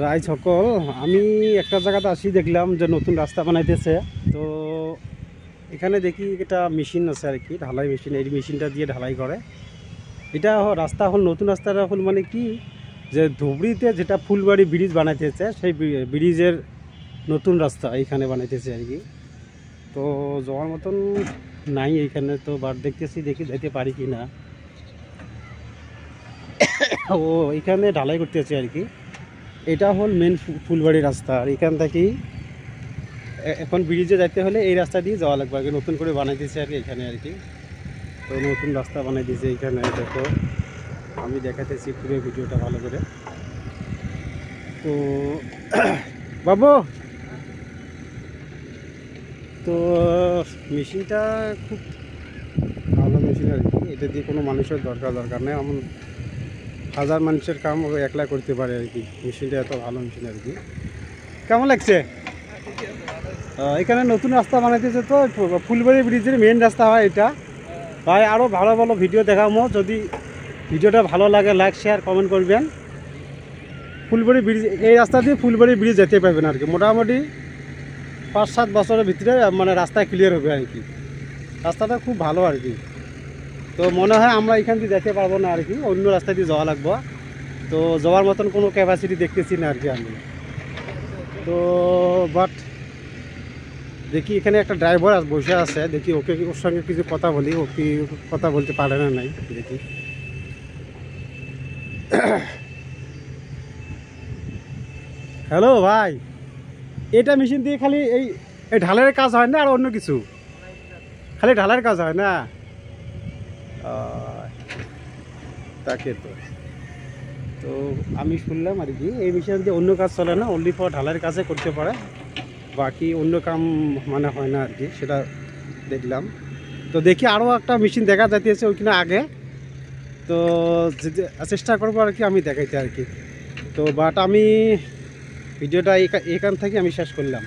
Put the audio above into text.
রায় সকল আমি একটা জায়গাতে আসি দেখলাম যে নতুন রাস্তা বানাইতেছে। তো এখানে দেখি এটা মেশিন আছে আর কি, ঢালাই মেশিন। এই মেশিনটা দিয়ে ঢালাই করে। এটা রাস্তা হল নতুন রাস্তাটা হল মানে কি, যে ধুবড়িতে যেটা ফুলবাড়ি ব্রিজ বানাইতেছে সেই ব্রিজের নতুন রাস্তা এইখানে বানাইতেছে আর কি। তো যাওয়ার মতন নাই এইখানে, তো বার দেখতেছি, দেখি যেতে পারি কি না। ও এইখানে ঢালাই করতেছে আর কি। এটা হল মেন ফুলবাড়ি রাস্তা। আর এখান থেকেই এখন ব্রিজে যাইতে হলে এই রাস্তা দিয়ে যাওয়া লাগবে আর কি। নতুন করে বানাই দিয়েছে আর কি এখানে আর কি। তো নতুন রাস্তা বানাই দিয়েছে এইখানে। দেখো আমি দেখাতেছি পুরো ভিডিওটা ভালো করে। তো বাবু, তো মেশিনটা খুব ভালো মেশিন আর কি। এটা দিয়ে কোনো মানুষের দরকার নেই, এমন হাজার মানুষের কাম একলা করতে পারে আর কি। মেশিনটা এত ভালো মেশিন আর কি। কেমন লাগছে? এখানে নতুন রাস্তা বানাইতেছে, তো ফুলবাড়ি ব্রিজের মেন রাস্তা হয় এটা। ভাই আরও ভালো ভালো ভিডিও দেখাবো, যদি ভিডিওটা ভালো লাগে লাইক শেয়ার কমেন্ট করবেন। ফুলবাড়ি ব্রিজ, এই রাস্তা দিয়ে ফুলবাড়ি ব্রিজ যেতে পারবেন আর কি। মোটামুটি 5-7 বছরের ভিতরে মানে রাস্তা ক্লিয়ার হবে আর কি। রাস্তাটা খুব ভালো আর কি। তো মনে হয় আমরা এখান দিয়ে যেতে পারবো না আর কি, অন্য রাস্তা দিয়ে যাওয়া লাগবো। তো যাওয়ার মতন কোনো ক্যাপাসিটি দেখতেছি না আর কি আমি। তো বাট দেখি এখানে একটা ড্রাইভার বসে আছে, দেখি ওকে ওর সঙ্গে কিছু কথা বলি। ও কি কথা বলতে পারে না নাই দেখি। হ্যালো ভাই, এটা মেশিন দিয়ে খালি এই এই ঢালের কাজ হয় না আর অন্য কিছু? খালি ঢালের কাজ হয় না? তাকে তো তো আমি শুনলাম আর কি এই মেশিন দিয়ে অন্য কাজ চলে না, অনলি ফর ঢালের কাজে করতে পারে, বাকি অন্য কাম মানে হয় না আর কি। সেটা দেখলাম। তো দেখি আরও একটা মেশিন দেখা যাইতেছে ওইখানে আগে। তো চেষ্টা করবো আর কি আমি দেখাইতে আর কি। তো বাট আমি ভিডিওটা এখান থেকে আমি শেষ করলাম।